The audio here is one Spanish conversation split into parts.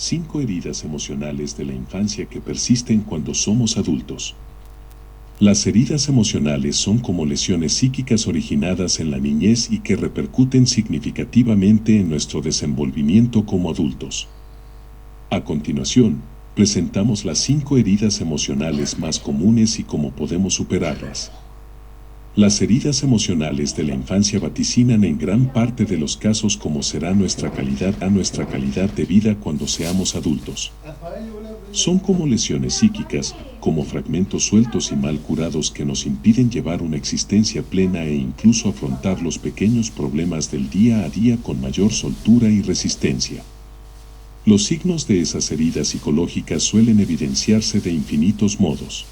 5 heridas emocionales de la infancia que persisten cuando somos adultos. Las heridas emocionales son como lesiones psíquicas originadas en la niñez y que repercuten significativamente en nuestro desenvolvimiento como adultos. A continuación, presentamos las 5 heridas emocionales más comunes y cómo podemos superarlas. Las heridas emocionales de la infancia vaticinan en gran parte de los casos cómo será nuestra calidad de vida cuando seamos adultos. Son como lesiones psíquicas, como fragmentos sueltos y mal curados que nos impiden llevar una existencia plena e incluso afrontar los pequeños problemas del día a día con mayor soltura y resistencia. Los signos de esas heridas psicológicas suelen evidenciarse de infinitos modos.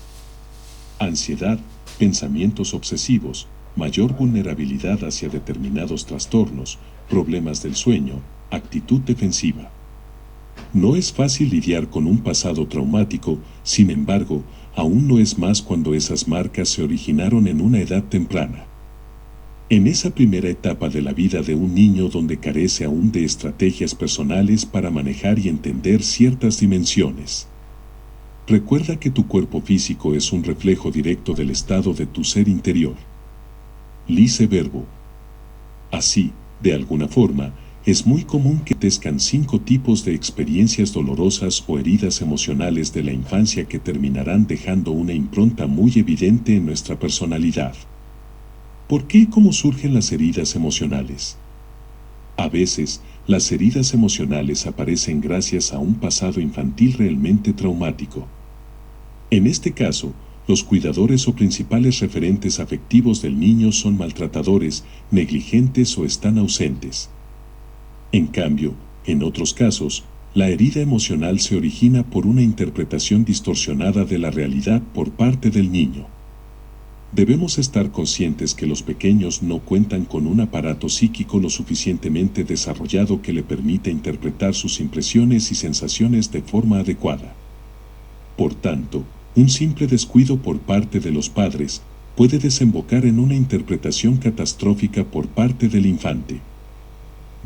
Ansiedad, pensamientos obsesivos, mayor vulnerabilidad hacia determinados trastornos, problemas del sueño, actitud defensiva. No es fácil lidiar con un pasado traumático, sin embargo, aún lo es más cuando esas marcas se originaron en una edad temprana. En esa primera etapa de la vida de un niño donde carece aún de estrategias personales para manejar y entender ciertas dimensiones. Recuerda que tu cuerpo físico es un reflejo directo del estado de tu ser interior. Lice verbo. Así, de alguna forma, es muy común que tezcan 5 tipos de experiencias dolorosas o heridas emocionales de la infancia que terminarán dejando una impronta muy evidente en nuestra personalidad. ¿Por qué y cómo surgen las heridas emocionales? A veces, las heridas emocionales aparecen gracias a un pasado infantil realmente traumático. En este caso, los cuidadores o principales referentes afectivos del niño son maltratadores, negligentes o están ausentes. En cambio, en otros casos, la herida emocional se origina por una interpretación distorsionada de la realidad por parte del niño. Debemos estar conscientes que los pequeños no cuentan con un aparato psíquico lo suficientemente desarrollado que le permita interpretar sus impresiones y sensaciones de forma adecuada. Por tanto, un simple descuido por parte de los padres puede desembocar en una interpretación catastrófica por parte del infante.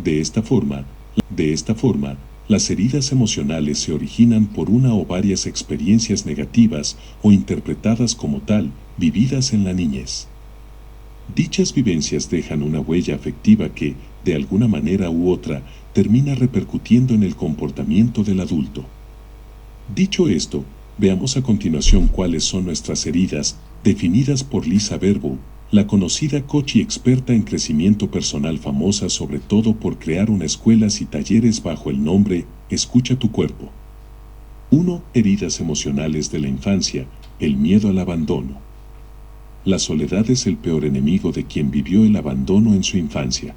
De esta forma, las heridas emocionales se originan por una o varias experiencias negativas o interpretadas como tal, vividas en la niñez. Dichas vivencias dejan una huella afectiva que, de alguna manera u otra, termina repercutiendo en el comportamiento del adulto. Dicho esto, veamos a continuación cuáles son nuestras heridas, definidas por Lisa Verbo, la conocida coach y experta en crecimiento personal famosa sobre todo por crear unas escuelas y talleres bajo el nombre Escucha tu cuerpo. 1. Heridas emocionales de la infancia, el miedo al abandono. La soledad es el peor enemigo de quien vivió el abandono en su infancia.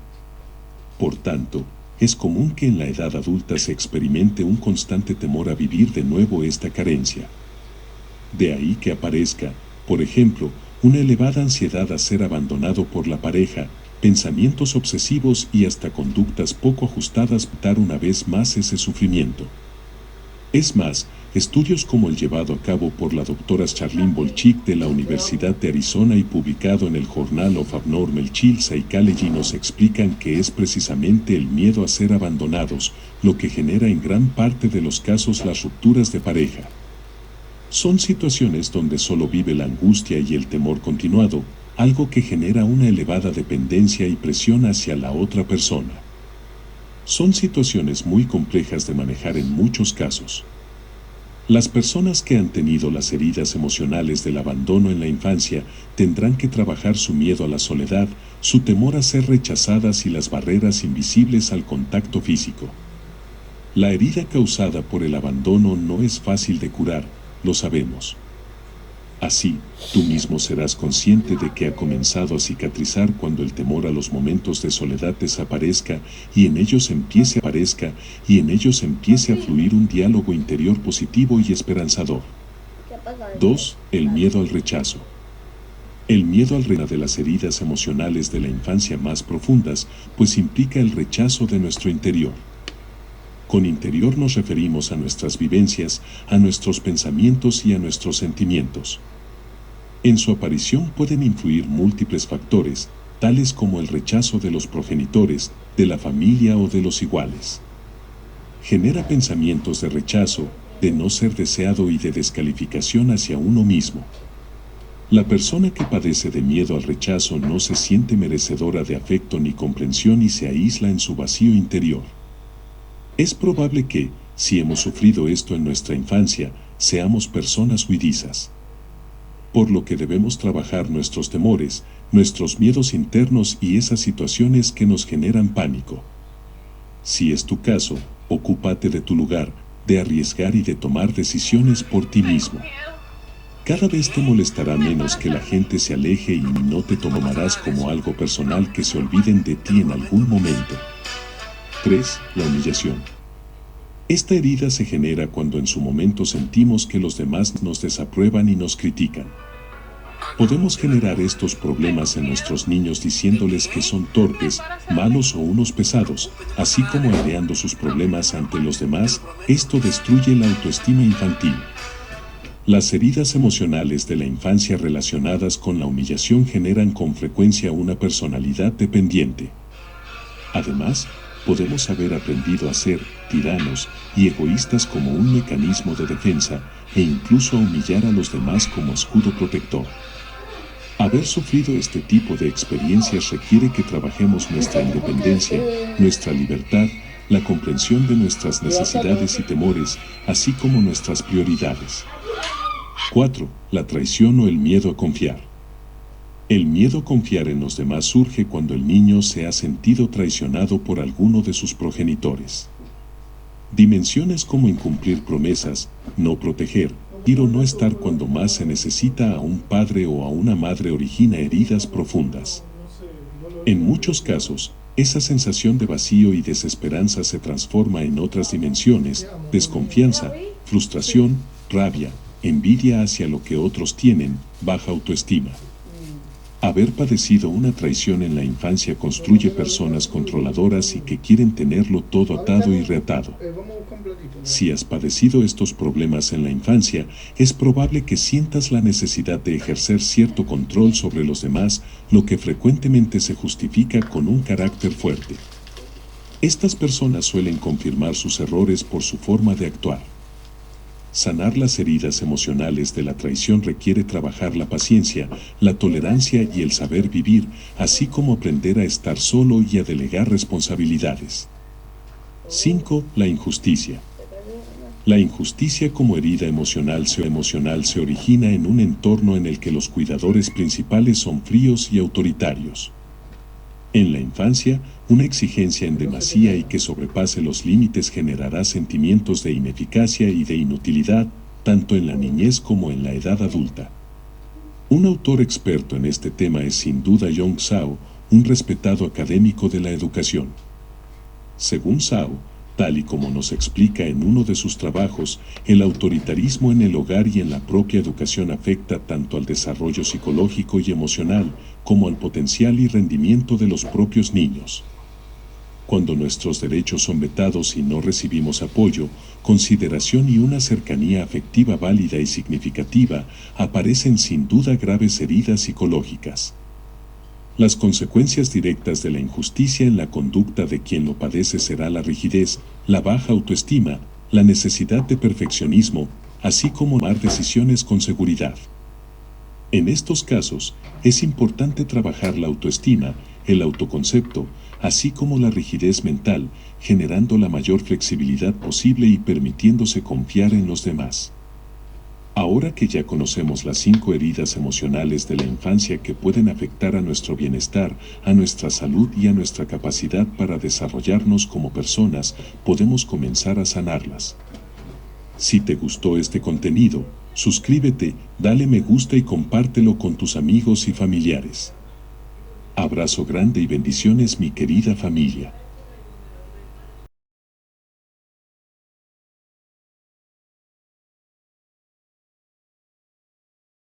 Por tanto, es común que en la edad adulta se experimente un constante temor a vivir de nuevo esta carencia. De ahí que aparezca, por ejemplo, una elevada ansiedad a ser abandonado por la pareja, pensamientos obsesivos y hasta conductas poco ajustadas para dar una vez más ese sufrimiento. Es más, estudios como el llevado a cabo por la doctora Charlene Bolchick de la Universidad de Arizona y publicado en el Journal of Abnormal Child Psychology nos explican que es precisamente el miedo a ser abandonados lo que genera en gran parte de los casos las rupturas de pareja. Son situaciones donde solo vive la angustia y el temor continuado, algo que genera una elevada dependencia y presión hacia la otra persona. Son situaciones muy complejas de manejar en muchos casos. Las personas que han tenido las heridas emocionales del abandono en la infancia tendrán que trabajar su miedo a la soledad, su temor a ser rechazadas y las barreras invisibles al contacto físico. La herida causada por el abandono no es fácil de curar, lo sabemos. Así, tú mismo serás consciente de que ha comenzado a cicatrizar cuando el temor a los momentos de soledad desaparezca y en ellos empiece a fluir un diálogo interior positivo y esperanzador. 2. El miedo al rechazo. El miedo al rechazo de las heridas emocionales de la infancia más profundas, pues implica el rechazo de nuestro interior. Con interior nos referimos a nuestras vivencias, a nuestros pensamientos y a nuestros sentimientos. En su aparición pueden influir múltiples factores, tales como el rechazo de los progenitores, de la familia o de los iguales. Genera pensamientos de rechazo, de no ser deseado y de descalificación hacia uno mismo. La persona que padece de miedo al rechazo no se siente merecedora de afecto ni comprensión y se aísla en su vacío interior. Es probable que, si hemos sufrido esto en nuestra infancia, seamos personas huidizas. Por lo que debemos trabajar nuestros temores, nuestros miedos internos y esas situaciones que nos generan pánico. Si es tu caso, ocúpate de tu lugar, de arriesgar y de tomar decisiones por ti mismo. Cada vez te molestará menos que la gente se aleje y no te tomarás como algo personal que se olviden de ti en algún momento. 3. La humillación. Esta herida se genera cuando en su momento sentimos que los demás nos desaprueban y nos critican. Podemos generar estos problemas en nuestros niños diciéndoles que son torpes, malos o unos pesados, así como aireando sus problemas ante los demás. Esto destruye la autoestima infantil. Las heridas emocionales de la infancia relacionadas con la humillación generan con frecuencia una personalidad dependiente. Además, podemos haber aprendido a ser tiranos y egoístas como un mecanismo de defensa e incluso a humillar a los demás como escudo protector. Haber sufrido este tipo de experiencias requiere que trabajemos nuestra independencia, nuestra libertad, la comprensión de nuestras necesidades y temores, así como nuestras prioridades. 4. La traición o el miedo a confiar. El miedo a confiar en los demás surge cuando el niño se ha sentido traicionado por alguno de sus progenitores. Dimensiones como incumplir promesas, no proteger, ir o no estar cuando más se necesita a un padre o a una madre origina heridas profundas. En muchos casos, esa sensación de vacío y desesperanza se transforma en otras dimensiones: desconfianza, frustración, rabia, envidia hacia lo que otros tienen, baja autoestima. Haber padecido una traición en la infancia construye personas controladoras y que quieren tenerlo todo atado y reatado. Si has padecido estos problemas en la infancia, es probable que sientas la necesidad de ejercer cierto control sobre los demás, lo que frecuentemente se justifica con un carácter fuerte. Estas personas suelen confirmar sus errores por su forma de actuar. Sanar las heridas emocionales de la traición requiere trabajar la paciencia, la tolerancia y el saber vivir, así como aprender a estar solo y a delegar responsabilidades. 5. La injusticia. La injusticia como herida emocional se origina en un entorno en el que los cuidadores principales son fríos y autoritarios. En la infancia, una exigencia en demasía y que sobrepase los límites generará sentimientos de ineficacia y de inutilidad, tanto en la niñez como en la edad adulta. Un autor experto en este tema es sin duda Yong Zhao, un respetado académico de la educación. Según Zhao, tal y como nos explica en uno de sus trabajos, el autoritarismo en el hogar y en la propia educación afecta tanto al desarrollo psicológico y emocional, como al potencial y rendimiento de los propios niños. Cuando nuestros derechos son vetados y no recibimos apoyo, consideración y una cercanía afectiva válida y significativa, aparecen sin duda graves heridas psicológicas. Las consecuencias directas de la injusticia en la conducta de quien lo padece será la rigidez, la baja autoestima, la necesidad de perfeccionismo, así como tomar decisiones con seguridad. En estos casos, es importante trabajar la autoestima, el autoconcepto, así como la rigidez mental, generando la mayor flexibilidad posible y permitiéndose confiar en los demás. Ahora que ya conocemos las 5 heridas emocionales de la infancia que pueden afectar a nuestro bienestar, a nuestra salud y a nuestra capacidad para desarrollarnos como personas, podemos comenzar a sanarlas. Si te gustó este contenido, suscríbete, dale me gusta y compártelo con tus amigos y familiares. Abrazo grande y bendiciones, mi querida familia.